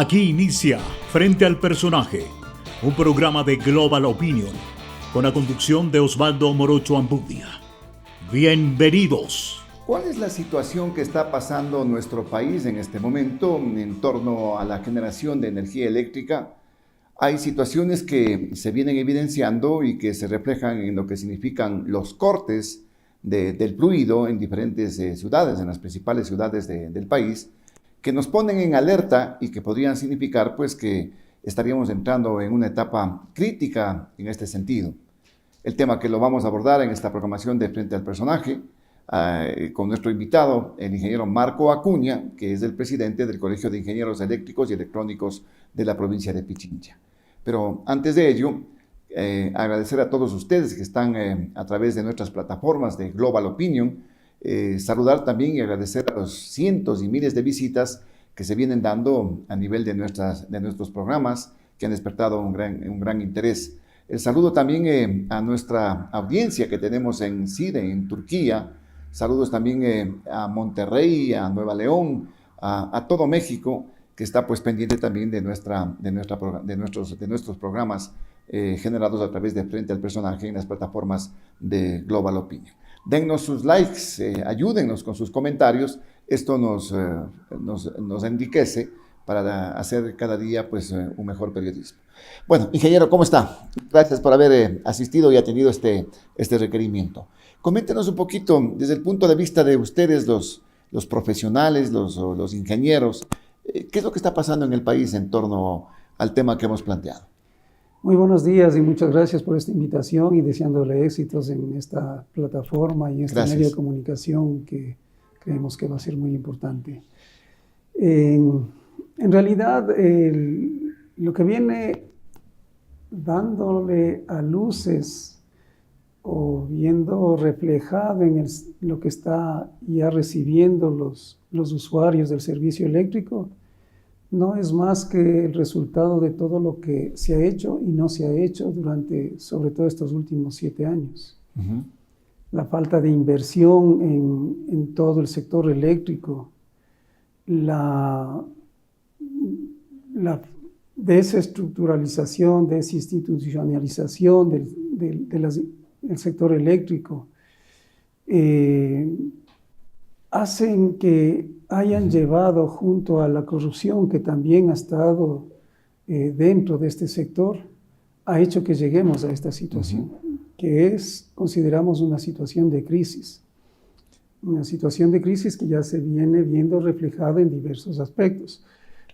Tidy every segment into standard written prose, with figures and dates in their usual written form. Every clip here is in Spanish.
Aquí inicia Frente al Personaje, un programa de Global Opinion, con la conducción de Osvaldo Morocho Ambudia. Bienvenidos. ¿Cuál es la situación que está pasando nuestro país en este momento en torno a la generación de energía eléctrica? Hay situaciones que se vienen evidenciando y que se reflejan en lo que significan los cortes del fluido en diferentes ciudades, en las principales ciudades del país, que nos ponen en alerta y que podrían significar pues que estaríamos entrando en una etapa crítica en este sentido. El tema que lo vamos a abordar en esta programación de Frente al Personaje, con nuestro invitado, el ingeniero Marco Acuña, que es el presidente del Colegio de Ingenieros Eléctricos y Electrónicos de la provincia de Pichincha. Pero antes de ello, agradecer a todos ustedes que están a través de nuestras plataformas de Global Opinion, saludar también y agradecer a los cientos y miles de visitas que se vienen dando a nivel de nuestros programas, que han despertado un gran interés. El saludo también a nuestra audiencia que tenemos en Side, en Turquía. Saludos también a Monterrey, a Nueva León, a todo México, que está pues pendiente también de nuestros programas generados a través de Frente al Personaje en las plataformas de Global Opinion. Dennos sus likes, ayúdennos con sus comentarios. Esto nos enriquece para hacer cada día pues, un mejor periodismo. Bueno, ingeniero, ¿cómo está? Gracias por haber asistido y atendido este requerimiento. Coméntenos un poquito, desde el punto de vista de ustedes, los profesionales, los ingenieros, ¿qué es lo que está pasando en el país en torno al tema que hemos planteado? Muy buenos días y muchas gracias por esta invitación y deseándole éxitos en esta plataforma y en este medio de comunicación que creemos que va a ser muy importante. En realidad, lo que viene dándole a luces o viendo reflejado en lo que está ya recibiendo los usuarios del servicio eléctrico, no es más que el resultado de todo lo que se ha hecho y no se ha hecho durante, sobre todo, estos últimos 7 años. Uh-huh. La falta de inversión en todo el sector eléctrico, la desestructuralización, desinstitucionalización del sector eléctrico, hacen que hayan llevado, junto a la corrupción que también ha estado dentro de este sector, ha hecho que lleguemos a esta situación, que consideramos una situación de crisis. Una situación de crisis que ya se viene viendo reflejada en diversos aspectos.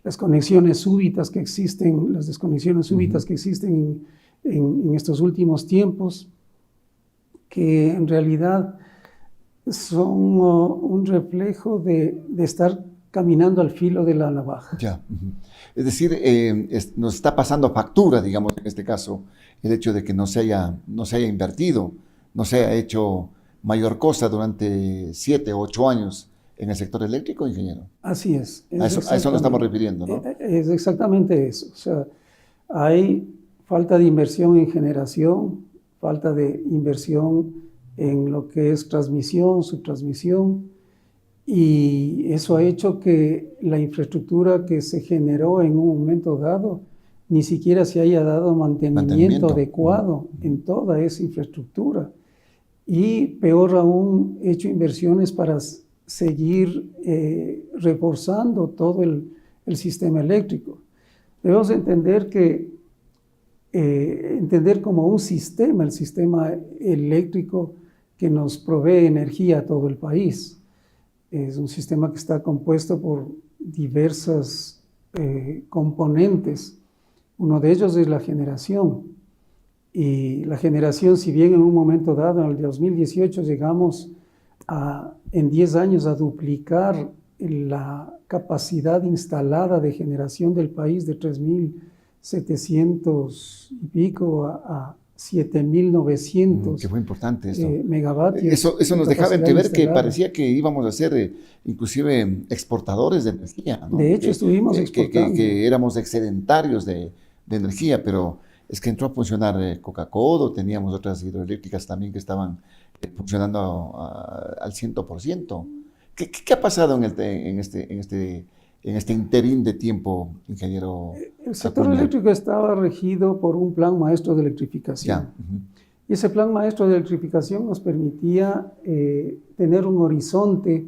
Las conexiones súbitas que existen, las desconexiones súbitas que existen en estos últimos tiempos, que en realidad son un reflejo de estar caminando al filo de la navaja. Ya. Es decir, nos está pasando factura, digamos, en este caso, el hecho de que no se haya invertido, no se haya hecho mayor cosa durante 7 o 8 años en el sector eléctrico, ingeniero. Así es. A eso nos estamos refiriendo, ¿no? Es exactamente eso. O sea, hay falta de inversión en generación, falta de inversión en lo que es transmisión, subtransmisión, y eso ha hecho que la infraestructura que se generó en un momento dado ni siquiera se haya dado mantenimiento adecuado en toda esa infraestructura, y peor aún, hecho inversiones para seguir reforzando todo el sistema eléctrico. Debemos entender como un sistema, el sistema eléctrico que nos provee energía a todo el país. Es un sistema que está compuesto por diversas componentes. Uno de ellos es la generación. Y la generación, si bien en un momento dado, en el 2018, llegamos en 10 años a duplicar la capacidad instalada de generación del país de 3.700 y pico a 7.900 que fue importante esto. Megavatios. Eso nos dejaba entrever que parecía que íbamos a ser inclusive exportadores de energía, ¿no? De hecho, estuvimos exportando. Que éramos excedentarios de energía, pero es que entró a funcionar Coca-Cola, teníamos otras hidroeléctricas también que estaban funcionando al 100%. ¿Qué ha pasado en este interín de tiempo, ingeniero? El sector Acuña? eléctrico estaba regido por un plan maestro de electrificación. Ya. Y ese plan maestro de electrificación nos permitía tener un horizonte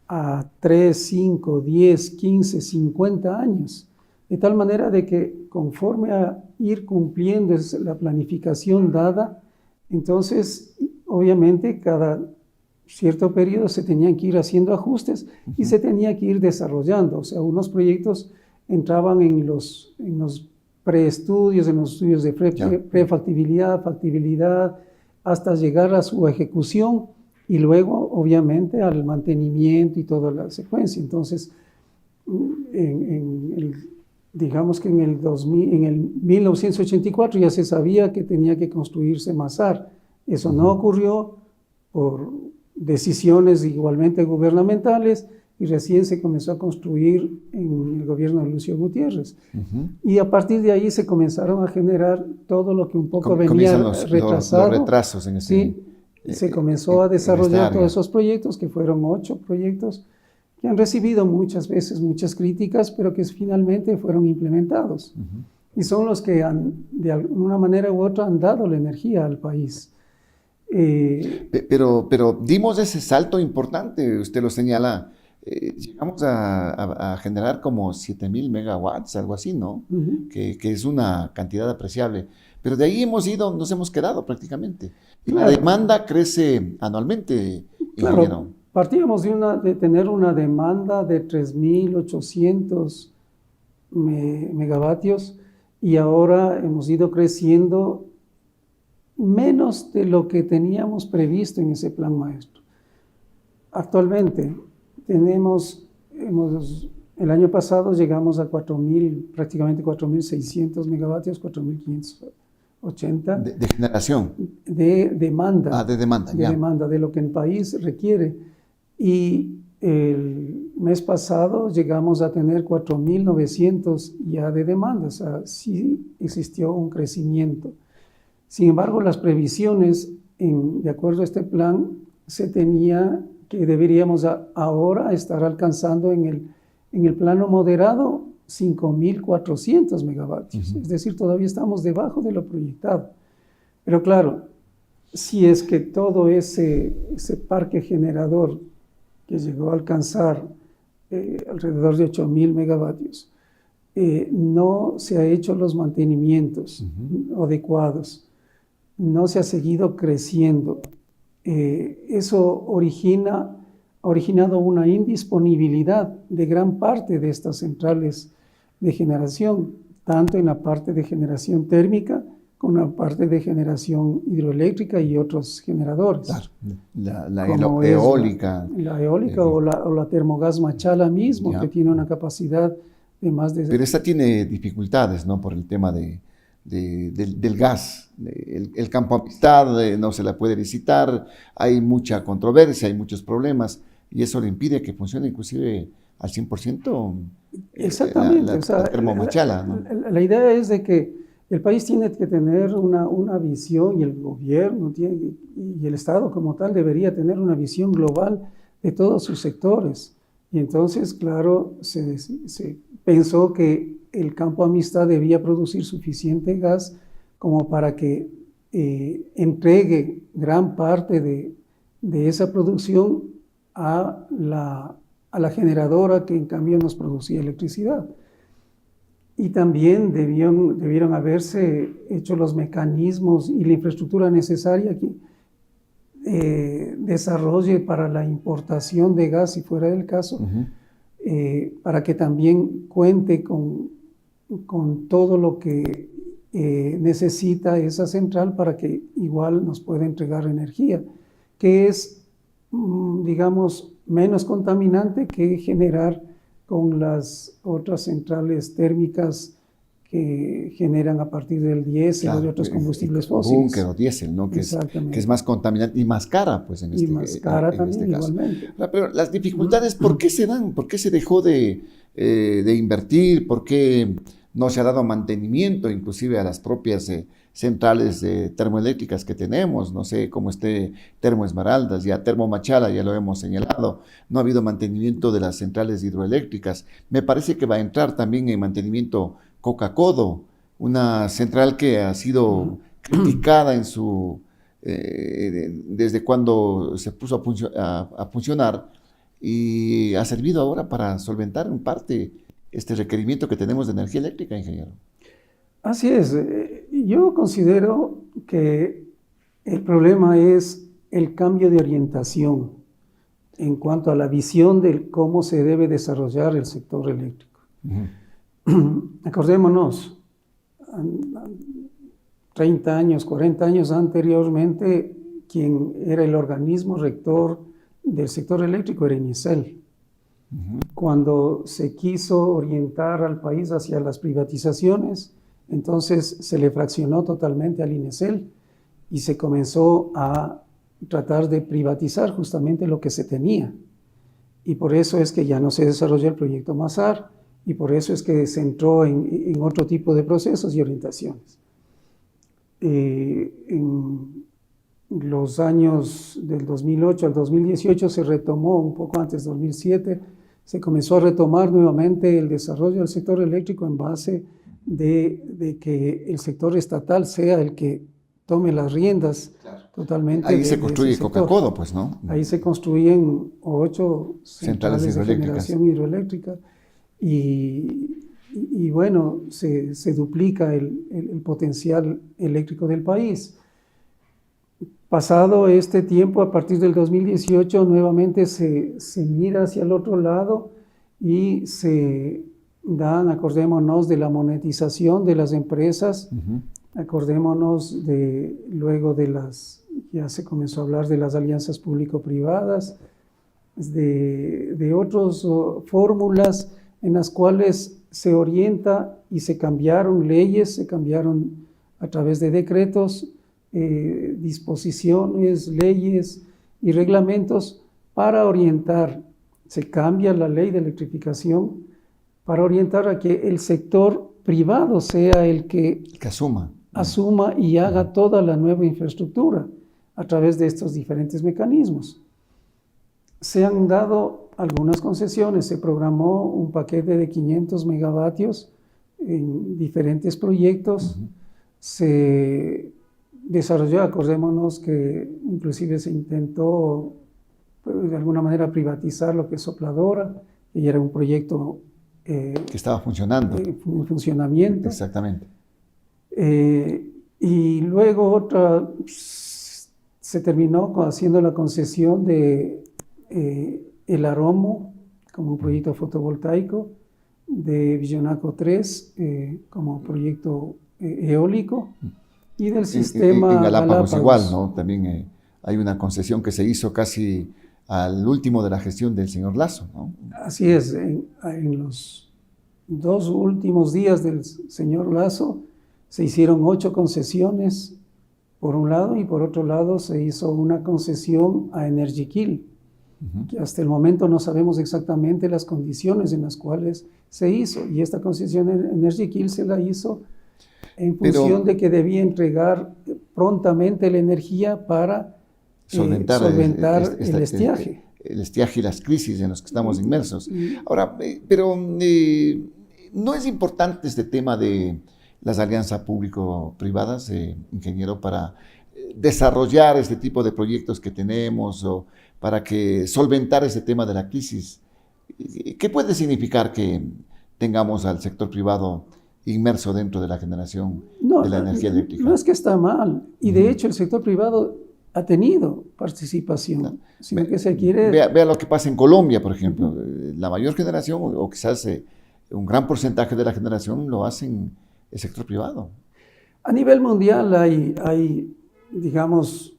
a 3, 5, 10, 15, 50 años. De tal manera de que conforme a ir cumpliendo la planificación dada, entonces obviamente cada cierto periodo se tenían que ir haciendo ajustes y se tenía que ir desarrollando. O sea, unos proyectos entraban en los preestudios, en los estudios de prefactibilidad, factibilidad, hasta llegar a su ejecución y luego, obviamente, al mantenimiento y toda la secuencia. Entonces, digamos que en el 1984 ya se sabía que tenía que construirse Masar. Eso no ocurrió por decisiones igualmente gubernamentales y recién se comenzó a construir en el gobierno de Lucio Gutiérrez. Y a partir de ahí se comenzaron a generar todo lo que un poco venía retrasado. Los retrasos en ese, sí, se comenzó a desarrollar todos esos proyectos, que fueron 8 proyectos, que han recibido muchas veces muchas críticas, pero que finalmente fueron implementados. Y son los que de alguna manera u otra han dado la energía al país. Pero dimos ese salto importante, usted lo señala, llegamos a generar como 7,000 megawatts, algo así, ¿no? Que es una cantidad apreciable. Pero de ahí nos hemos quedado prácticamente. Y la demanda crece anualmente, ingeniero. Claro, partíamos de tener una demanda de 3,800 megavatios y ahora hemos ido creciendo menos de lo que teníamos previsto en ese plan maestro. Actualmente el año pasado llegamos a prácticamente 4,600 megavatios, 4,580. De generación. De demanda. De demanda, de demanda, de lo que el país requiere. Y el mes pasado llegamos a tener 4,900 ya de demanda, o sea, sí existió un crecimiento. Sin embargo, las previsiones, de acuerdo a este plan, se tenía que deberíamos ahora estar alcanzando en el plano moderado 5,400 megavatios. Es decir, todavía estamos debajo de lo proyectado. Pero claro, si es que todo ese parque generador que llegó a alcanzar alrededor de 8,000 megavatios, no se ha hecho los mantenimientos adecuados, no se ha seguido creciendo. Eso ha originado una indisponibilidad de gran parte de estas centrales de generación, tanto en la parte de generación térmica como en la parte de generación hidroeléctrica y otros generadores. Claro. La eólica. La eólica o la termogás Machala mismo, que tiene una capacidad de más de... Pero esta tiene dificultades, ¿no? Por el tema del gas. El campo Amistad no se la puede licitar, hay mucha controversia, hay muchos problemas, y eso le impide que funcione inclusive al 100%. Exactamente. La termomachala, ¿no? La idea es de que el país tiene que tener una visión, y el gobierno y el Estado como tal debería tener una visión global de todos sus sectores. Y entonces, claro, se pensó que el campo Amistad debía producir suficiente gas como para que entregue gran parte de esa producción a la generadora que en cambio nos producía electricidad. Y también debieron haberse hecho los mecanismos y la infraestructura necesaria que desarrolle para la importación de gas, si fuera el caso, para que también cuente con todo lo que necesita esa central para que igual nos pueda entregar energía, que es, digamos, menos contaminante que generar con las otras centrales térmicas que generan a partir del diésel o de otros combustibles fósiles. Búnker o diésel, ¿no? Que es más contaminante y más cara, pues, en este caso. Y más cara también, igualmente. Pero las dificultades, ¿por qué se dan? ¿Por qué se dejó de invertir? ¿Por qué no se ha dado mantenimiento inclusive a las propias centrales termoeléctricas que tenemos, no sé cómo esté Termo Esmeraldas, ya Termo Machala, ya lo hemos señalado, no ha habido mantenimiento de las centrales hidroeléctricas. Me parece que va a entrar también en mantenimiento Coca-Codo, una central que ha sido criticada en desde cuando se puso a funcionar, y ha servido ahora para solventar en parte este requerimiento que tenemos de energía eléctrica, ingeniero. Así es. Yo considero que el problema es el cambio de orientación en cuanto a la visión de cómo se debe desarrollar el sector eléctrico. Acordémonos, 30 años, 40 años anteriormente, quien era el organismo rector del sector eléctrico era INESEL. Cuando se quiso orientar al país hacia las privatizaciones, entonces se le fraccionó totalmente al INESEL y se comenzó a tratar de privatizar justamente lo que se tenía. Y por eso es que ya no se desarrolló el proyecto Masar, y por eso es que se entró en otro tipo de procesos y orientaciones. En los años del 2008 al 2018 se retomó, un poco antes, 2007, se comenzó a retomar nuevamente el desarrollo del sector eléctrico en base de que el sector estatal sea el que tome las riendas totalmente. Ahí se construye Coca-Codo, pues, ¿no? Ahí se construyen 8 centrales de generación hidroeléctrica y bueno, se duplica el potencial eléctrico del país. Pasado este tiempo, a partir del 2018, nuevamente se mira hacia el otro lado y se dan, acordémonos de la monetización de las empresas, acordémonos luego ya se comenzó a hablar de las alianzas público-privadas, de otras fórmulas en las cuales se orienta y se cambiaron leyes, se cambiaron a través de decretos, disposiciones, leyes y reglamentos para orientar. Se cambia la ley de electrificación para orientar a que el sector privado sea el que asuma y haga toda la nueva infraestructura a través de estos diferentes mecanismos. Se han dado algunas concesiones, se programó un paquete de 500 megavatios en diferentes proyectos, se desarrolló, acordémonos que inclusive se intentó de alguna manera privatizar lo que es Sopladora, y era un proyecto que estaba funcionando. En funcionamiento. Exactamente. Y luego se terminó haciendo la concesión de El Aromo como un proyecto fotovoltaico, de Villonaco 3 como proyecto eólico, y del sistema en Galápagos igual, Galápagos. ¿no? También hay una concesión que se hizo casi al último de la gestión del señor Lasso, ¿no? Así es, en los 2 últimos días del señor Lasso se hicieron 8 concesiones por un lado, y por otro lado se hizo una concesión a Energiquil, que hasta el momento no sabemos exactamente las condiciones en las cuales se hizo, y esta concesión en Energiquil se la hizo en función de que debía entregar prontamente la energía para solventar el estiaje. El estiaje y las crisis en las que estamos inmersos. Ahora, pero ¿no es importante este tema de las alianzas público-privadas, ingeniero, para desarrollar este tipo de proyectos que tenemos, o para solventar ese tema de la crisis? ¿Qué puede significar que tengamos al sector privado inmerso dentro de la generación de la energía eléctrica? No es que está mal, y de hecho el sector privado ha tenido participación, sino que se quiere... Vea lo que pasa en Colombia, por ejemplo. La mayor generación, o quizás un gran porcentaje de la generación, lo hacen el sector privado. A nivel mundial hay digamos,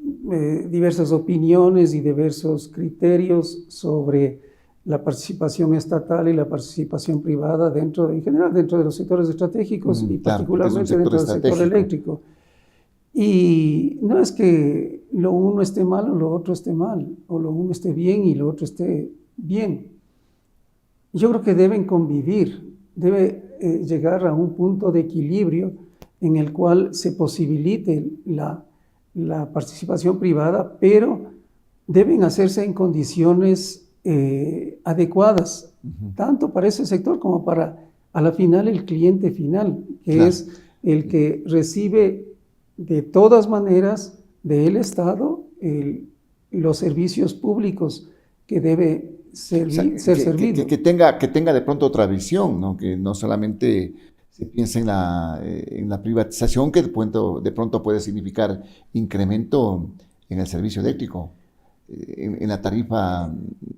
diversas opiniones y diversos criterios sobre la participación estatal y la participación privada en general dentro de los sectores estratégicos, y particularmente dentro del sector eléctrico. Y no es que lo uno esté mal o lo otro esté mal, o lo uno esté bien y lo otro esté bien. Yo creo que deben convivir. llegar a un punto de equilibrio en el cual se posibilite la participación privada, pero deben hacerse en condiciones adecuadas, tanto para ese sector como para, a la final, el cliente final, que es el que recibe de todas maneras del Estado los servicios públicos que debe ser servido. Que tenga de pronto otra visión, ¿no? Que no solamente se piense en la privatización, que de pronto puede significar incremento en el servicio eléctrico, en la tarifa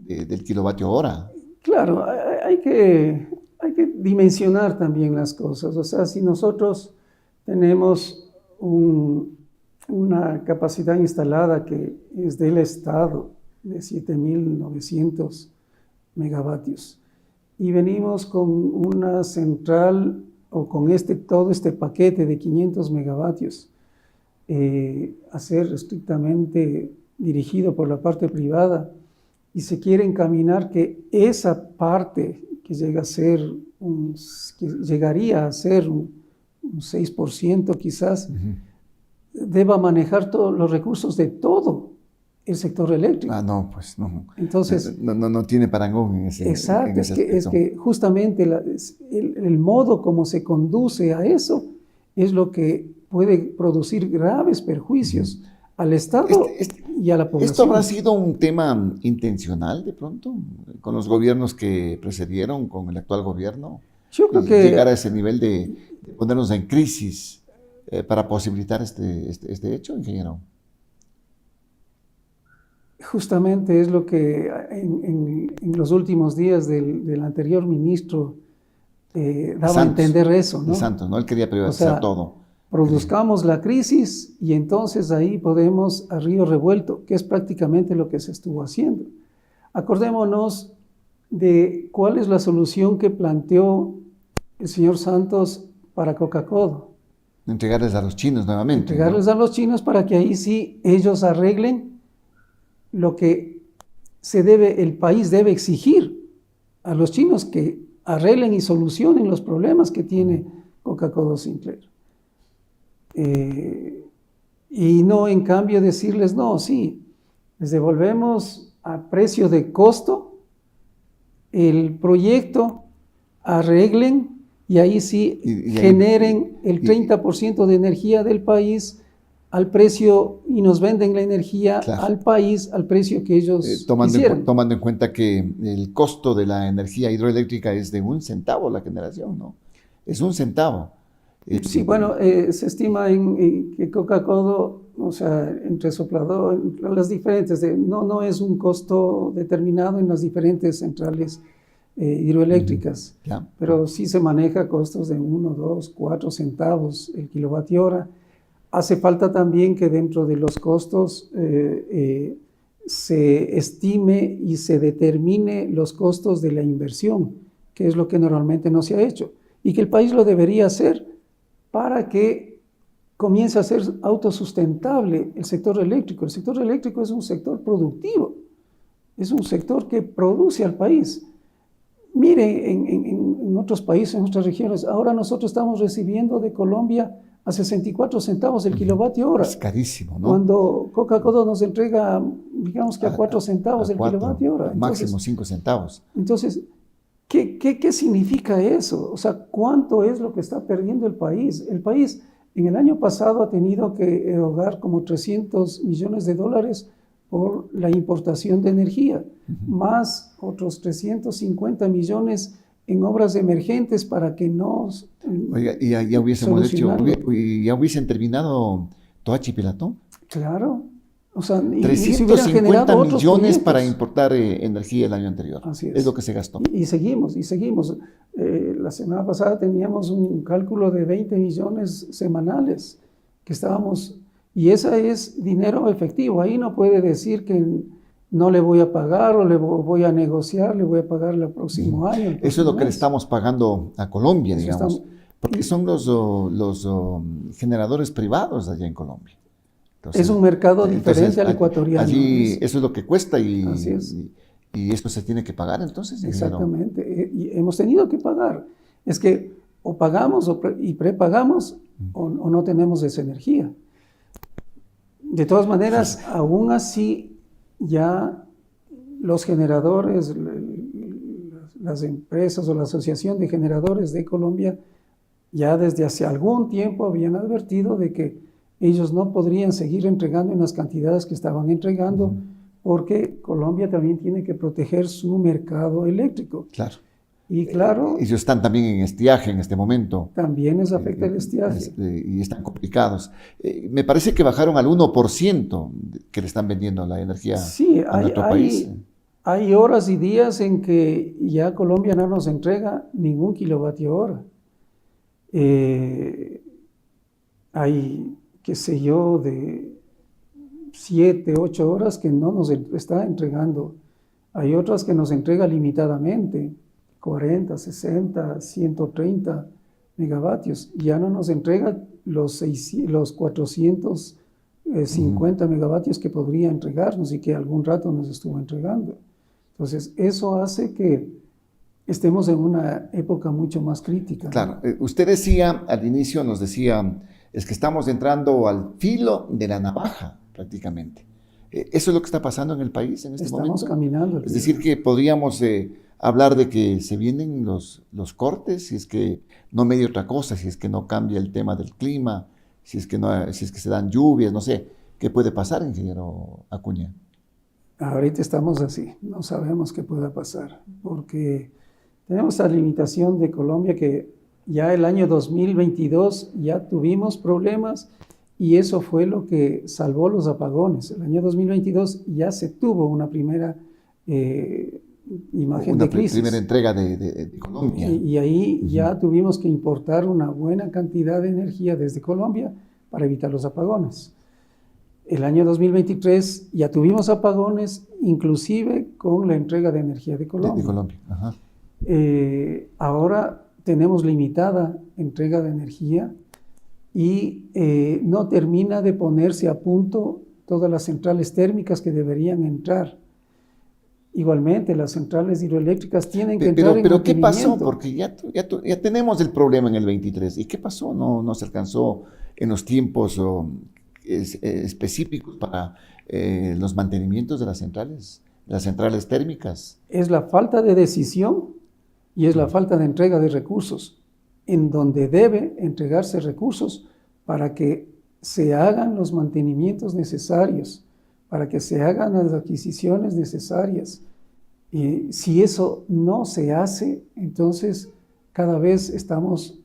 del kilovatio hora. Claro, hay que dimensionar también las cosas. O sea, si nosotros tenemos una capacidad instalada que es del Estado de 7.900 megavatios y venimos con una central o con todo este paquete de 500 megavatios a ser estrictamente dirigido por la parte privada, y se quiere encaminar que esa parte que llegaría a ser un 6% quizás, deba manejar todos los recursos de todo el sector eléctrico. No, pues no. Entonces, no tiene parangón en ese exacto, en ese es que justamente el modo como se conduce a eso es lo que puede producir graves perjuicios al Estado y a la población. ¿Esto habrá sido un tema intencional de pronto con los gobiernos que precedieron, con el actual gobierno? Yo creo que llegar a ese nivel de ponernos en crisis para posibilitar este hecho, ingeniero. Justamente es lo que en los últimos días del anterior ministro daba a entender eso, ¿no? Santos, ¿no? Él quería privatizar todo. Produzcamos la crisis y entonces ahí podemos a río revuelto, que es prácticamente lo que se estuvo haciendo. Acordémonos de cuál es la solución que planteó el señor Santos para Coca-Cola. Entregarles a los chinos nuevamente. Entregarles a los chinos para que ahí sí ellos arreglen lo que el país debe exigir a los chinos, que arreglen y solucionen los problemas que tiene Coca-Cola Sinclair. Y no en cambio decirles, no, sí, les devolvemos a precio de costo el proyecto, arreglen y ahí sí generen el 30% de energía del país al precio, y nos venden la energía al país al precio que ellos quisieran. Tomando en cuenta que el costo de la energía hidroeléctrica es de 1 centavo la generación, ¿no? Es 1 centavo. Sí, bueno, se estima que Coca-Cola, o sea, entre soplador, las diferentes, no es un costo determinado en las diferentes centrales hidroeléctricas, pero sí se maneja costos de 1, 2, 4 centavos el kilovatio hora. Hace falta también que dentro de los costos se estime y se determine los costos de la inversión, que es lo que normalmente no se ha hecho, y que el país lo debería hacer para que comience a ser autosustentable el sector eléctrico. El sector eléctrico es un sector productivo, es un sector que produce al país. Mire, en otros países, en otras regiones, ahora nosotros estamos recibiendo de Colombia a 64 centavos el kilovatio hora. Es carísimo, ¿no? Cuando Coca-Cola nos entrega, digamos que a 4 centavos el kilovatio hora. Máximo 5 centavos. Entonces, ¿qué significa eso? O sea, ¿cuánto es lo que está perdiendo el país? El país en el año pasado ha tenido que erogar como 300 millones de dólares por la importación de energía, más otros 350 millones en obras emergentes para que nos... Oiga, y ya hubiésemos hecho, ya hubiesen terminado Toachi Pilatón. Claro. O sea, 350 millones para importar energía el año anterior. Así es lo que se gastó. Y seguimos. La semana pasada teníamos un cálculo de 20 millones semanales que estábamos... Y ese es dinero efectivo. Ahí no puede decir que no le voy a pagar o le voy a negociar, le voy a pagar el próximo año. Eso es lo que le estamos pagando a Colombia, digamos. Porque son los generadores privados allá en Colombia. Entonces, es un mercado diferente al ecuatoriano. Allí eso es lo que cuesta y esto se tiene que pagar entonces. Exactamente. Y hemos tenido que pagar. Es que o pagamos y prepagamos o no tenemos esa energía. De todas maneras, aún así, ya los generadores, las empresas o la Asociación de Generadores de Colombia, ya desde hace algún tiempo habían advertido de que ellos no podrían seguir entregando en las cantidades que estaban entregando, porque Colombia también tiene que proteger su mercado eléctrico. Claro. Y claro, ellos están también en estiaje en este momento. También les afecta el estiaje. Y están complicados. Me parece que bajaron al 1% que le están vendiendo la energía a nuestro país. Hay horas y días en que ya Colombia no nos entrega ningún kilovatio hora. Hay, qué sé yo, de 7, 8 horas que no nos está entregando. Hay otras que nos entrega limitadamente, 40, 60, 130 megavatios. Ya no nos entrega los 450 megavatios que podría entregarnos y que algún rato nos estuvo entregando. Entonces, eso hace que estemos en una época mucho más crítica. Claro. Usted decía, al inicio nos decía, es que estamos entrando al filo de la navaja, prácticamente. ¿Eso es lo que está pasando en el país en este momento? Estamos caminando. Es decir, que podríamos hablar de que se vienen los cortes, si es que no medio otra cosa, si es que no cambia el tema del clima, si es que se dan lluvias, no sé. ¿Qué puede pasar, ingeniero Acuña? Ahorita estamos así, no sabemos qué pueda pasar, porque tenemos la limitación de Colombia que ya el año 2022 ya tuvimos problemas y eso fue lo que salvó los apagones. El año 2022 ya se tuvo una primera imagen de crisis. Una primera entrega de Colombia. Y ahí ya tuvimos que importar una buena cantidad de energía desde Colombia para evitar los apagones. El año 2023 ya tuvimos apagones, inclusive con la entrega de energía de Colombia. De Colombia, ajá. Ahora tenemos limitada entrega de energía y no termina de ponerse a punto todas las centrales térmicas que deberían entrar. Igualmente, las centrales hidroeléctricas tienen que entrar en Pero ¿qué pasó? mantenimiento. Porque ya tenemos el problema en el 23. ¿Y qué pasó? No se alcanzó en los tiempos específicos para los mantenimientos de las centrales térmicas. Es la falta de decisión y es la falta de entrega de recursos, en donde debe entregarse recursos para que se hagan los mantenimientos necesarios, para que se hagan las adquisiciones necesarias. Y si eso no se hace, entonces cada vez estamos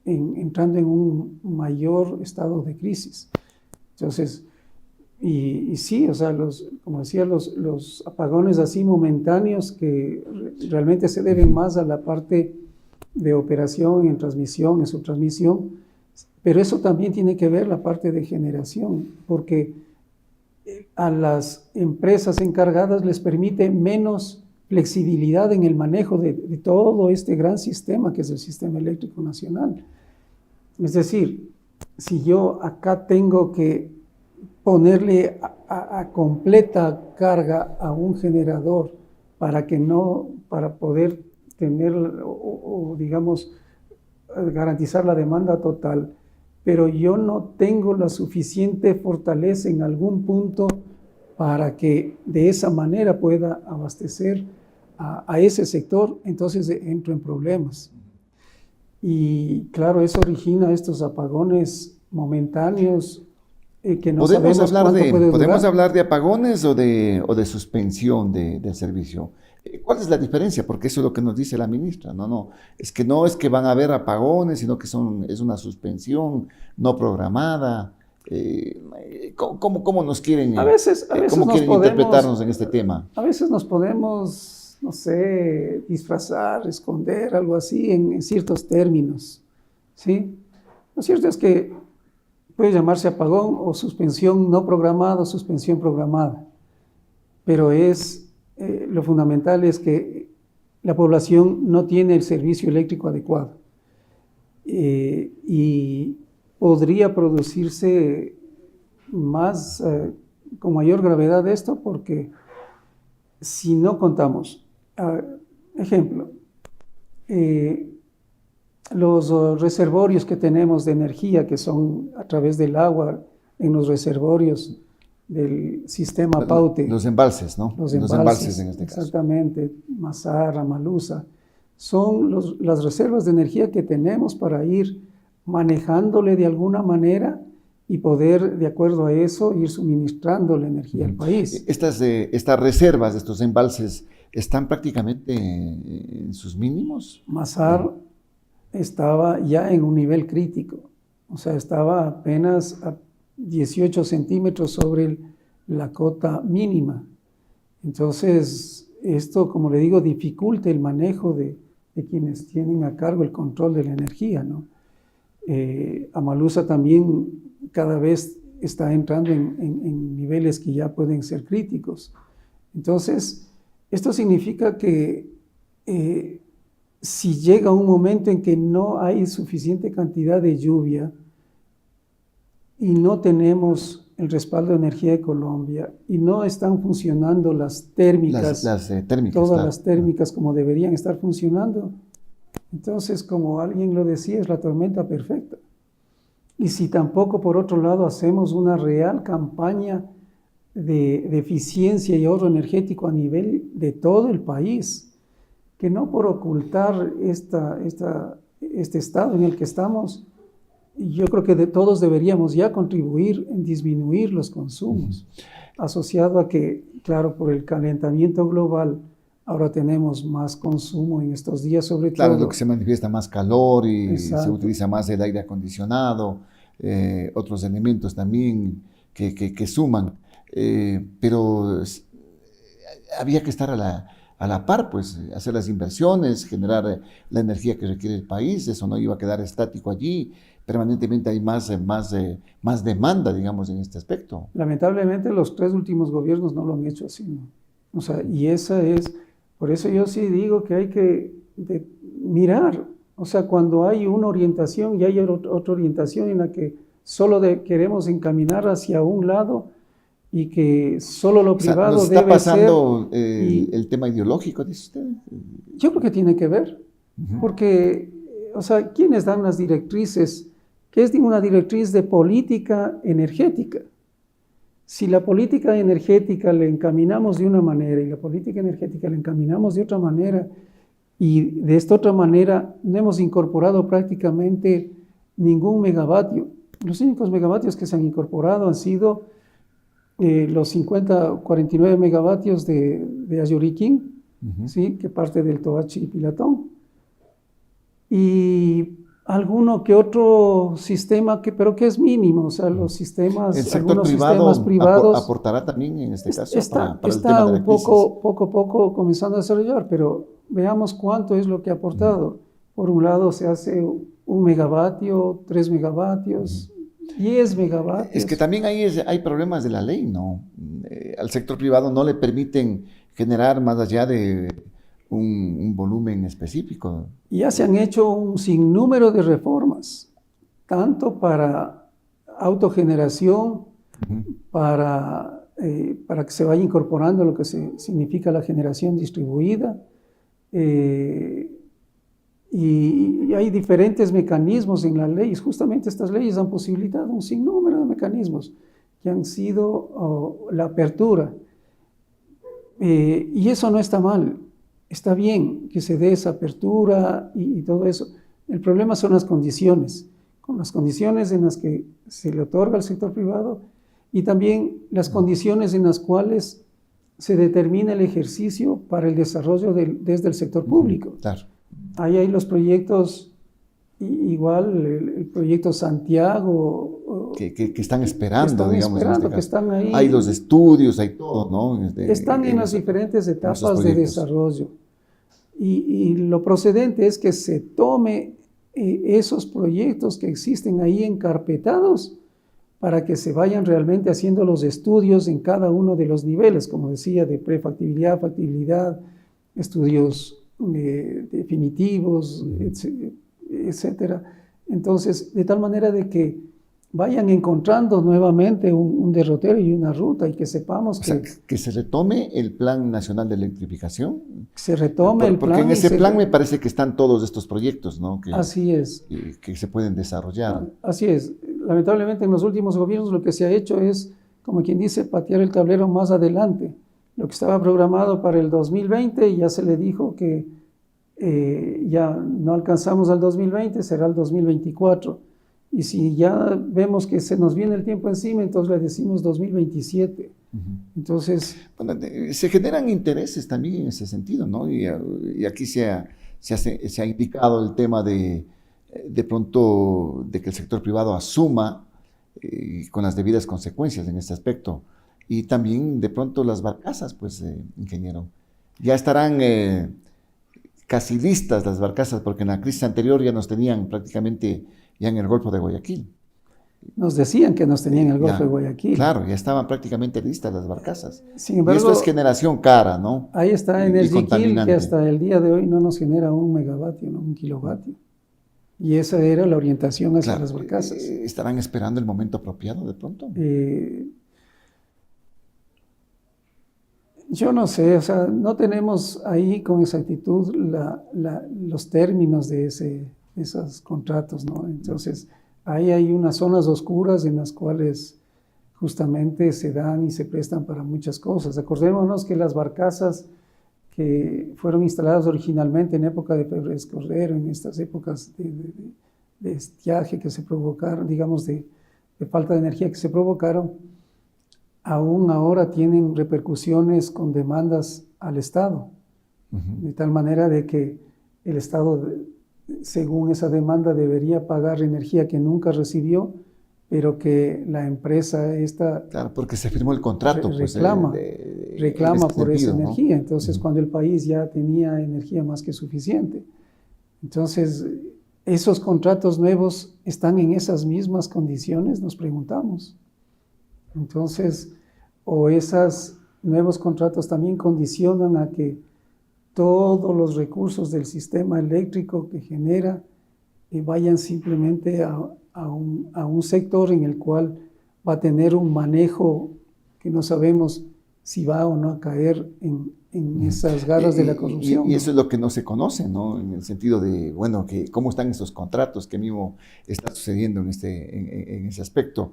entrando en un mayor estado de crisis. Entonces, y sí, o sea, como decía, los apagones así momentáneos que realmente se deben más a la parte de operación, en transmisión, en subtransmisión, pero eso también tiene que ver la parte de generación, porque a las empresas encargadas les permite menos flexibilidad en el manejo de todo este gran sistema que es el sistema eléctrico nacional. Es decir, si yo acá tengo que ponerle a completa carga a un generador para poder tener o digamos garantizar la demanda total, pero yo no tengo la suficiente fortaleza en algún punto para que de esa manera pueda abastecer a ese sector, entonces entro en problemas. Y claro, eso origina estos apagones momentáneos que no sabemos cuánto puede durar. ¿Podemos hablar de apagones o de suspensión del servicio? ¿Cuál es la diferencia? Porque eso es lo que nos dice la ministra. No es que van a haber apagones, sino que es una suspensión no programada. ¿Cómo nos quieren, cómo quieren interpretarnos en este tema? A veces nos podemos, no sé, disfrazar, esconder, algo así, en ciertos términos, ¿sí? Lo cierto es que puede llamarse apagón o suspensión no programada o suspensión programada, pero lo fundamental es que la población no tiene el servicio eléctrico adecuado y podría producirse con mayor gravedad esto porque si no contamos, ejemplo, los reservorios que tenemos de energía, que son a través del agua en los reservorios del sistema Paute. Los embalses, ¿no? Los embalses en este caso. Exactamente, Mazara, Malusa. Son las reservas de energía que tenemos para ir manejándole de alguna manera y poder, de acuerdo a eso, ir suministrando la energía al país. Estas reservas de estos embalses están prácticamente en sus mínimos. Mazar estaba ya en un nivel crítico, o sea, estaba apenas a 18 centímetros sobre la cota mínima. Entonces, esto, como le digo, dificulta el manejo de quienes tienen a cargo el control de la energía, ¿no? Amalusa también cada vez está entrando en niveles que ya pueden ser críticos. Entonces, esto significa que si llega un momento en que no hay suficiente cantidad de lluvia y no tenemos el respaldo de energía de Colombia y no están funcionando las térmicas, térmicas todas claro. las térmicas como deberían estar funcionando, entonces, como alguien lo decía, es la tormenta perfecta. Y si tampoco, por otro lado, hacemos una real campaña de eficiencia y ahorro energético a nivel de todo el país, que no por ocultar este estado en el que estamos, yo creo que todos deberíamos ya contribuir en disminuir los consumos, asociado a que, claro, por el calentamiento global, ahora tenemos más consumo en estos días, sobre todo. Claro, lo que se manifiesta más calor y Exacto. se utiliza más el aire acondicionado, otros elementos también que suman. Pero había que estar a la par, pues, hacer las inversiones, generar la energía que requiere el país. Eso no iba a quedar estático allí. Permanentemente hay más demanda, digamos, en este aspecto. Lamentablemente los 3 últimos gobiernos no lo han hecho así, ¿no? O sea, y por eso yo sí digo que hay que mirar, o sea, cuando hay una orientación y hay otra orientación en la que solo queremos encaminar hacia un lado y que solo lo privado ¿nos está debe pasando ser, el tema ideológico, dice usted? Yo creo que tiene que ver, porque, o sea, ¿quiénes dan las directrices? ¿Qué es una directriz de política energética? Si la política energética la encaminamos de una manera y la política energética la encaminamos de otra manera, y de esta otra manera no hemos incorporado prácticamente ningún megavatio. Los únicos megavatios que se han incorporado han sido los 49 megavatios de Ayuriquín, ¿sí? Que parte del Toachi y Pilatón. Y alguno que otro sistema, pero que es mínimo, o sea, los sistemas, el sector algunos privado sistemas privados aportará también en este caso está para el tema de la crisis. poco a poco comenzando a desarrollar, pero veamos cuánto es lo que ha aportado. Por un lado se hace 1 megavatio, 3 megavatios, 10 megavatios. Es que también hay problemas de la ley, ¿no? Al sector privado no le permiten generar más allá de un volumen específico. Ya se han hecho un sinnúmero de reformas, tanto para autogeneración, para que se vaya incorporando lo que significa la generación distribuida, y hay diferentes mecanismos en las leyes. Justamente estas leyes han posibilitado un sinnúmero de mecanismos que han sido la apertura, y eso no está mal. Está bien que se dé esa apertura y todo eso. El problema son las condiciones, con las condiciones en las que se le otorga al sector privado y también las condiciones en las cuales se determina el ejercicio para el desarrollo desde el sector público. Claro. Ahí hay los proyectos, igual el proyecto Santiago. Que están esperando, digamos. En este caso. Que están ahí. Hay los estudios, hay todo, ¿no? Están en las diferentes etapas de desarrollo. Y lo procedente es que se tome esos proyectos que existen ahí encarpetados para que se vayan realmente haciendo los estudios en cada uno de los niveles, como decía, de prefactibilidad, factibilidad, estudios definitivos, etcétera. Entonces, de tal manera de que vayan encontrando nuevamente un derrotero y una ruta, y que sepamos que se retome el Plan Nacional de Electrificación. Se retome el plan. Porque en ese plan me parece que están todos estos proyectos, ¿no? Así es. Que se pueden desarrollar. Así es. Lamentablemente en los últimos gobiernos lo que se ha hecho es, como quien dice, patear el tablero más adelante. Lo que estaba programado para el 2020 ya se le dijo que ya no alcanzamos al 2020, será el 2024. Y si ya vemos que se nos viene el tiempo encima, entonces le decimos 2027. Entonces... Bueno, se generan intereses también en ese sentido, ¿no? Y aquí se ha indicado el tema de pronto de que el sector privado asuma con las debidas consecuencias en este aspecto. Y también de pronto las barcazas, pues, ingeniero. Ya estarán casi listas las barcazas, porque en la crisis anterior ya nos tenían prácticamente ya en el Golfo de Guayaquil. Nos decían que nos tenían en el Golfo de Guayaquil. Claro, ya estaban prácticamente listas las barcazas. Sin embargo, y esto es generación cara, ¿no? Ahí está Energiquil, que hasta el día de hoy no nos genera 1 megavatio, ¿no? 1 kilovatio. Y esa era la orientación hacia las barcazas. ¿Estarán esperando el momento apropiado de pronto? Yo no sé, o sea, no tenemos ahí con exactitud los términos de esos contratos, ¿no? Entonces, ahí hay unas zonas oscuras en las cuales justamente se dan y se prestan para muchas cosas. Acordémonos que las barcazas que fueron instaladas originalmente en época de Pérez Cordero, en estas épocas de estiaje que se provocaron, digamos, de falta de energía que se provocaron, aún ahora tienen repercusiones con demandas al Estado, de tal manera de que el Estado, según esa demanda, debería pagar energía que nunca recibió, pero que la empresa esta... Claro, porque se firmó el contrato. Reclama, reclama por esa energía. ¿no? Entonces, cuando el país ya tenía energía más que suficiente. Entonces, ¿esos contratos nuevos están en esas mismas condiciones? Nos preguntamos. Entonces, o esos nuevos contratos también condicionan a que todos los recursos del sistema eléctrico que genera vayan simplemente a un sector en el cual va a tener un manejo que no sabemos si va o no a caer en esas garras de la corrupción. Y eso es lo que no se conoce, ¿no? En el sentido de, bueno, que cómo están esos contratos, que mismo está sucediendo en ese aspecto.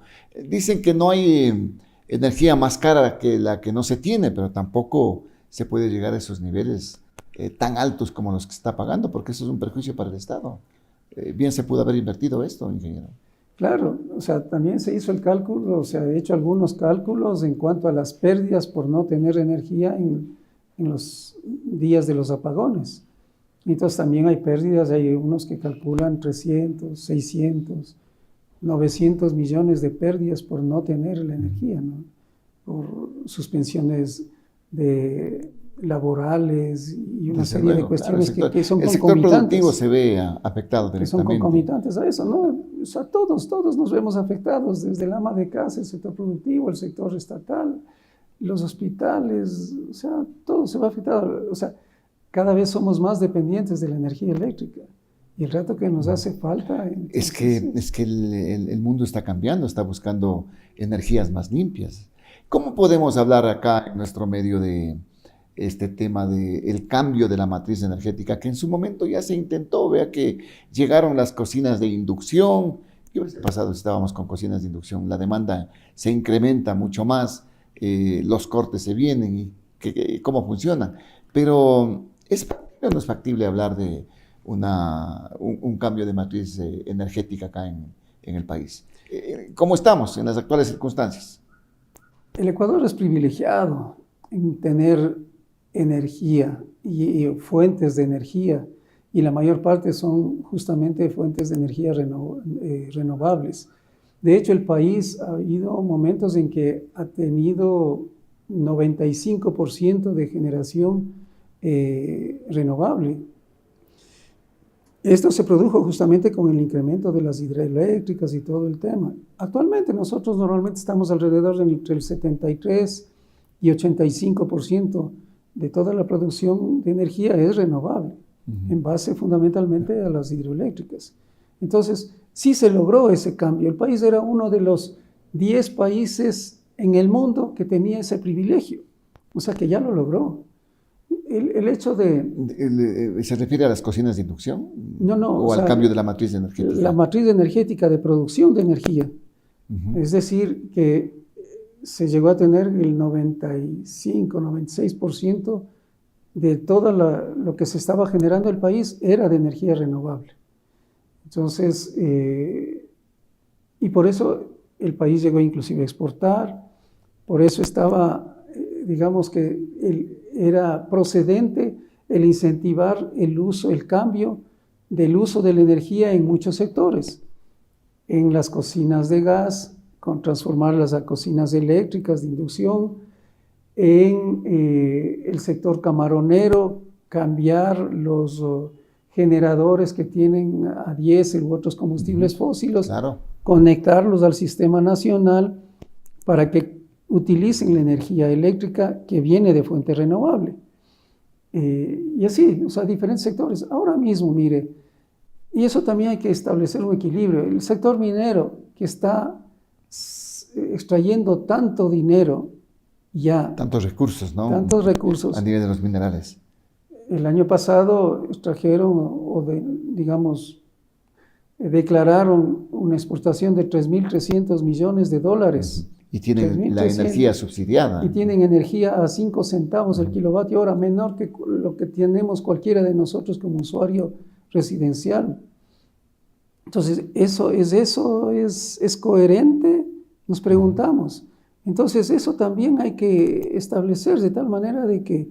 Dicen que no hay energía más cara que la que no se tiene, pero tampoco se puede llegar a esos niveles tan altos como los que se está pagando, porque eso es un perjuicio para el Estado. Bien se pudo haber invertido esto, ingeniero. Claro, o sea, también se hizo el cálculo, se ha hecho algunos cálculos en cuanto a las pérdidas por no tener energía en los días de los apagones. Entonces también hay pérdidas, hay unos que calculan 300, 600, 900 millones de pérdidas por no tener la energía, ¿no? Por suspensiones laborales y una serie de cuestiones que son concomitantes. El sector productivo se ve afectado directamente. Que son concomitantes a eso, ¿no? O sea, todos nos vemos afectados, desde el ama de casa, el sector productivo, el sector estatal, los hospitales, o sea, todo se va afectado. O sea, cada vez somos más dependientes de la energía eléctrica. Y el rato que nos hace falta... Entonces, es que el mundo está cambiando, está buscando energías más limpias. ¿Cómo podemos hablar acá en nuestro medio de este tema del cambio de la matriz energética, que en su momento ya se intentó? Vea que llegaron las cocinas de inducción. ¿Qué hubiese pasado si estábamos con cocinas de inducción? La demanda se incrementa mucho más, los cortes se vienen y cómo funcionan. Pero ¿es factible o no es factible hablar de un cambio de matriz energética acá en el país? ¿Cómo estamos en las actuales circunstancias? El Ecuador es privilegiado en tener energía y fuentes de energía, y la mayor parte son justamente fuentes de energía renovables. De hecho, el país ha habido momentos en que ha tenido 95% de generación renovable. Esto se produjo justamente con el incremento de las hidroeléctricas y todo el tema. Actualmente nosotros normalmente estamos alrededor entre el 73 y 85% de toda la producción de energía es renovable, en base fundamentalmente a las hidroeléctricas. Entonces, sí se logró ese cambio. El país era uno de los 10 países en el mundo que tenía ese privilegio. O sea que ya lo logró. El hecho de... ¿Se refiere a las cocinas de inducción? No, ¿O al cambio de la matriz energética? La matriz energética de producción de energía. Es decir, que se llegó a tener el 95, 96% de todo lo que se estaba generando en el país era de energía renovable. Entonces, y por eso el país llegó inclusive a exportar, por eso estaba, digamos que era procedente el incentivar el uso, el cambio del uso de la energía en muchos sectores, en las cocinas de gas, con transformarlas a cocinas eléctricas de inducción, en el sector camaronero, cambiar los generadores que tienen a diésel u otros combustibles fósiles, claro, conectarlos al sistema nacional para que utilicen la energía eléctrica que viene de fuente renovable. Y así, o sea, diferentes sectores. Ahora mismo, mire, y eso también hay que establecer un equilibrio. El sector minero que está extrayendo tanto dinero ya. Tantos recursos, ¿no? Tantos recursos. A nivel de los minerales. El año pasado extrajeron, declararon una exportación de 3.300 millones de dólares. Y tienen la energía subsidiada. Y tienen energía a 5 centavos el kilovatio hora, menor que lo que tenemos cualquiera de nosotros como usuario residencial. Entonces, ¿eso es coherente? Nos preguntamos. Entonces, eso también hay que establecer de tal manera de que,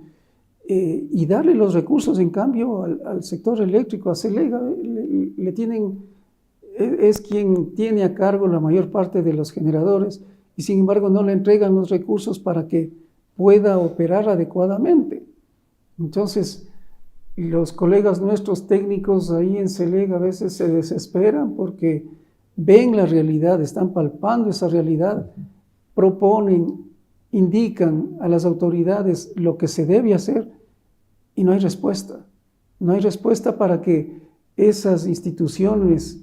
y darle los recursos en cambio al sector eléctrico, a CELEG, es quien tiene a cargo la mayor parte de los generadores, y sin embargo no le entregan los recursos para que pueda operar adecuadamente. Entonces, los colegas nuestros técnicos ahí en CELEG a veces se desesperan porque ven la realidad, están palpando esa realidad, proponen, indican a las autoridades lo que se debe hacer y no hay respuesta. No hay respuesta para que esas instituciones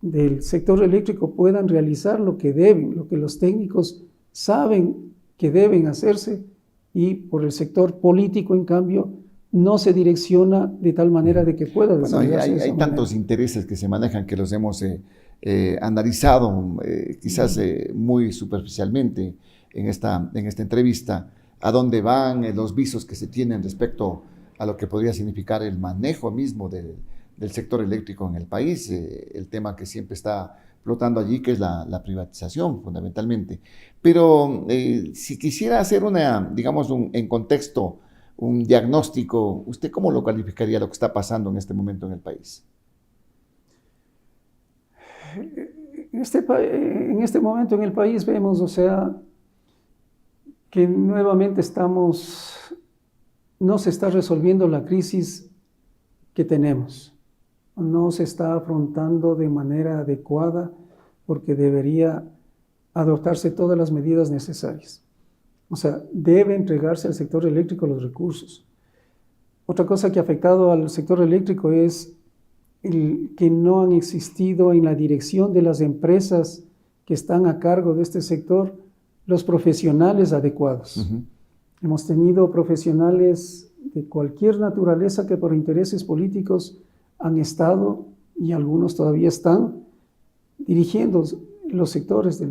del sector eléctrico puedan realizar lo que deben, lo que los técnicos saben que deben hacerse, y por el sector político, en cambio, no se direcciona de tal manera de que pueda desarrollarse. Bueno, hay tantos intereses que se manejan que los hemos analizado quizás muy superficialmente en esta entrevista, a dónde van los visos que se tienen respecto a lo que podría significar el manejo mismo del sector eléctrico en el país, el tema que siempre está flotando allí, que es la privatización, fundamentalmente. Pero si quisiera hacer en contexto, un diagnóstico, ¿usted cómo lo calificaría lo que está pasando en este momento en el país? En este momento en el país vemos, o sea, que nuevamente no se está resolviendo la crisis que tenemos. No se está afrontando de manera adecuada porque debería adoptarse todas las medidas necesarias. O sea, debe entregarse al sector eléctrico los recursos. Otra cosa que ha afectado al sector eléctrico es que no han existido en la dirección de las empresas que están a cargo de este sector los profesionales adecuados. Hemos tenido profesionales de cualquier naturaleza que por intereses políticos han estado, y algunos todavía están, dirigiendo los sectores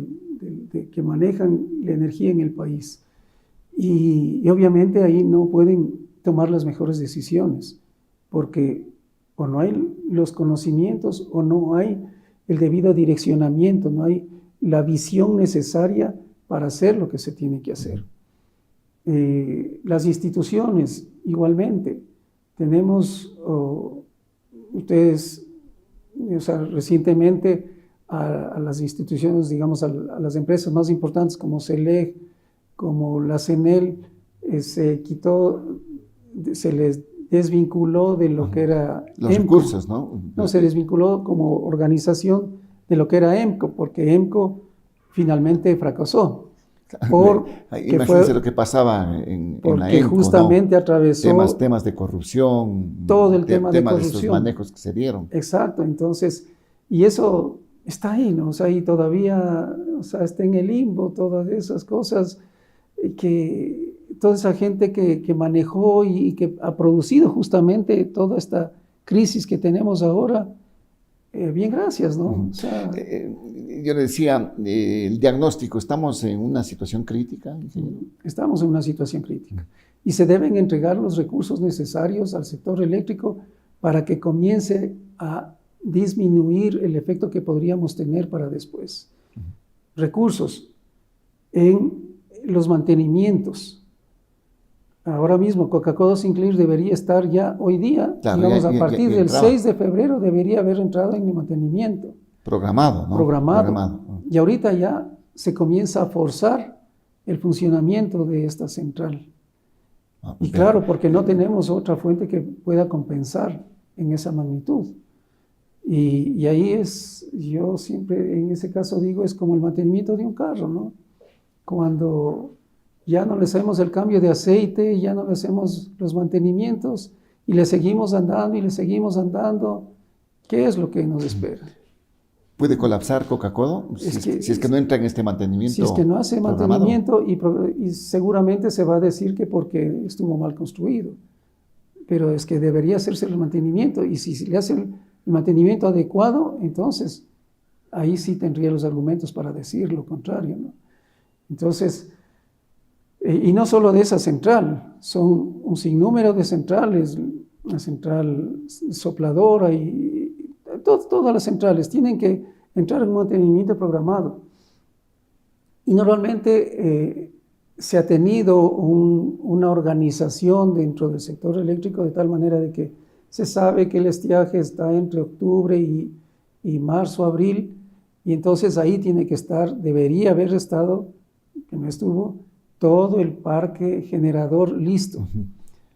que manejan la energía en el país. Y obviamente ahí no pueden tomar las mejores decisiones, porque o no hay los conocimientos o no hay el debido direccionamiento, no hay la visión necesaria para hacer lo que se tiene que hacer. Las instituciones, igualmente, tenemos, ustedes, o sea, recientemente a las instituciones, digamos, a las empresas más importantes como CELEG, como la CENEL, se les desvinculó de lo que era los EMCO. Recursos, ¿no? No, se desvinculó como organización de lo que era EMCO, porque EMCO finalmente fracasó. Imagínense lo que pasaba en la EMCO, justamente, ¿no? Atravesó temas de corrupción, todo el tema de de corrupción, esos manejos que se dieron. Exacto, entonces Y eso está ahí, ¿no? O sea, y todavía, o sea, está en el limbo, todas esas cosas que toda esa gente que manejó y que ha producido justamente toda esta crisis que tenemos ahora, bien, gracias, ¿no? O sea, yo le decía, el diagnóstico, ¿estamos en una situación crítica? Estamos en una situación crítica y se deben entregar los recursos necesarios al sector eléctrico para que comience a disminuir el efecto que podríamos tener para después. Recursos en los mantenimientos. Ahora mismo Coca-Cola Sinclair debería estar ya hoy día, claro, digamos, a partir del entraba. 6 de febrero debería haber entrado en el mantenimiento. Programado, ¿no? Programado. Y ahorita ya se comienza a forzar el funcionamiento de esta central. Y claro, porque no tenemos otra fuente que pueda compensar en esa magnitud. Y ahí es, yo siempre en ese caso digo, es como el mantenimiento de un carro, ¿no? Cuando ya no le hacemos el cambio de aceite, ya no le hacemos los mantenimientos y le seguimos andando y le seguimos andando, ¿qué es lo que nos espera? ¿Puede colapsar Coca-Cola si es que no entra en este mantenimiento? Si es que no hace mantenimiento y seguramente se va a decir que porque estuvo mal construido, pero es que debería hacerse el mantenimiento y si le hace el mantenimiento adecuado, entonces ahí sí tendría los argumentos para decir lo contrario, ¿no? Entonces, y no solo de esa central, son un sinnúmero de centrales, la central sopladora y todas las centrales tienen que entrar en un mantenimiento programado. Y normalmente se ha tenido una organización dentro del sector eléctrico de tal manera de que se sabe que el estiaje está entre octubre y marzo, abril, y entonces ahí tiene que estar, debería haber estado, que no estuvo, todo el parque generador listo.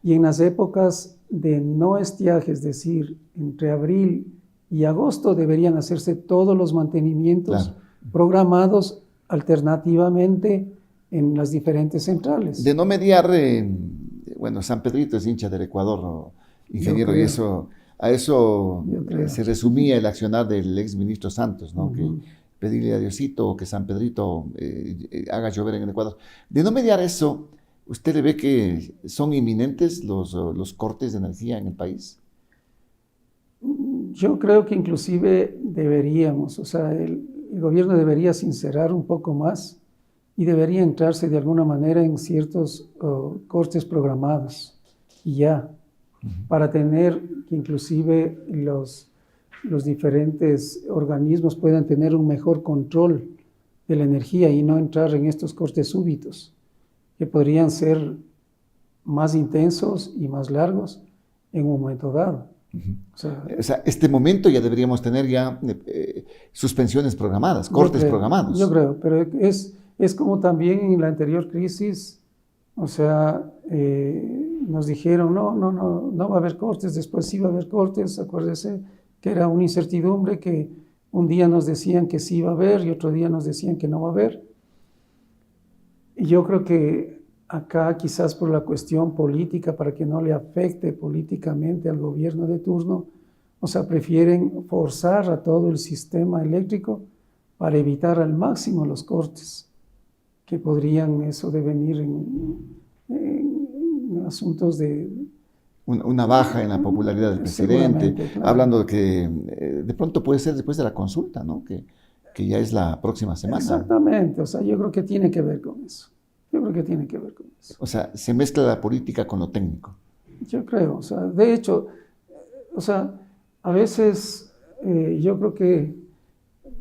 Y en las épocas de no estiaje, es decir, entre abril y agosto, deberían hacerse todos los mantenimientos programados alternativamente en las diferentes centrales. De no mediar, bueno, San Pedrito es hincha del Ecuador, ¿no, ingeniero? Y a eso se resumía el accionar del exministro Santos, ¿no? Que pedirle a Diosito que San Pedrito haga llover en el Ecuador. De no mediar eso, ¿usted le ve que son inminentes los cortes de energía en el país? Yo creo que inclusive deberíamos, o sea, el gobierno debería sincerar un poco más y debería entrarse de alguna manera en ciertos cortes programados y ya, para tener que inclusive los diferentes organismos puedan tener un mejor control de la energía y no entrar en estos cortes súbitos, que podrían ser más intensos y más largos en un momento dado. O sea, este momento ya deberíamos tener ya suspensiones programadas, cortes programados. Yo creo, pero es como también en la anterior crisis, o sea, nos dijeron, no va a haber cortes, después sí va a haber cortes, acuérdese que era una incertidumbre que un día nos decían que sí iba a haber y otro día nos decían que no va a haber. Y yo creo que acá quizás por la cuestión política, para que no le afecte políticamente al gobierno de turno, o sea, prefieren forzar a todo el sistema eléctrico para evitar al máximo los cortes, que podrían eso devenir en asuntos de... Una baja en la popularidad del presidente, claro. Hablando de que de pronto puede ser después de la consulta, ¿no? Que ya es la próxima semana. Exactamente, o sea, yo creo que tiene que ver con eso. O sea, se mezcla la política con lo técnico. Yo creo, o sea, de hecho, o sea, a veces yo creo que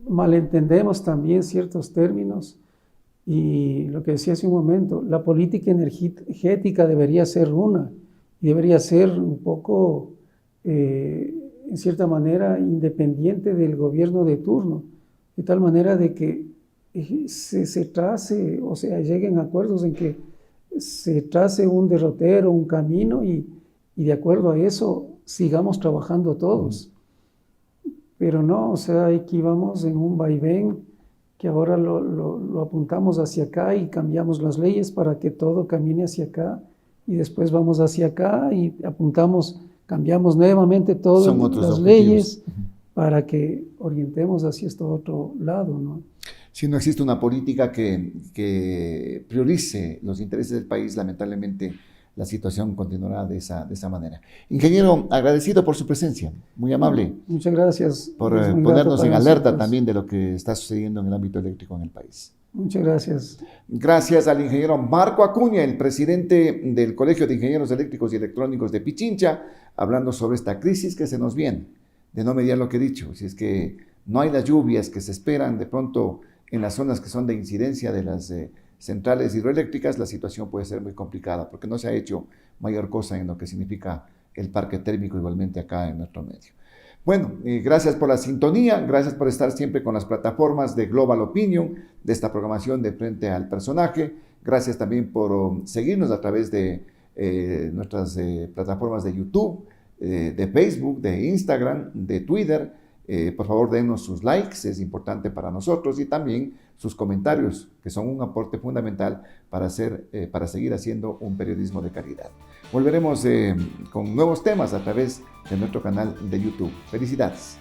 malentendemos también ciertos términos y lo que decía hace un momento, la política energética debería ser una, y debería ser un poco, en cierta manera, independiente del gobierno de turno, de tal manera de que se trace, o sea, lleguen a acuerdos en que se trace un derrotero, un camino y de acuerdo a eso sigamos trabajando todos. Pero no, o sea, aquí vamos en un vaivén que ahora lo apuntamos hacia acá y cambiamos las leyes para que todo camine hacia acá y después vamos hacia acá y apuntamos, cambiamos nuevamente todas las leyes para que orientemos hacia este otro lado, ¿no? Si no existe una política que priorice los intereses del país, lamentablemente la situación continuará de esa manera. Ingeniero, agradecido por su presencia, muy amable. Muchas gracias. Por ponernos en alerta también de lo que está sucediendo en el ámbito eléctrico en el país. Muchas gracias. Gracias al ingeniero Marco Acuña, el presidente del Colegio de Ingenieros Eléctricos y Electrónicos de Pichincha, hablando sobre esta crisis que se nos viene, de no mediar lo que he dicho. Si es que no hay las lluvias que se esperan de pronto en las zonas que son de incidencia de las centrales hidroeléctricas, la situación puede ser muy complicada porque no se ha hecho mayor cosa en lo que significa el parque térmico igualmente acá en nuestro medio. Bueno, gracias por la sintonía, gracias por estar siempre con las plataformas de Global Opinion, de esta programación de Frente al Personaje. Gracias también por seguirnos a través de nuestras plataformas de YouTube, de Facebook, de Instagram, de Twitter. Por favor, denos sus likes, es importante para nosotros, y también sus comentarios, que son un aporte fundamental para seguir haciendo un periodismo de calidad. Volveremos con nuevos temas a través de nuestro canal de YouTube. Felicidades.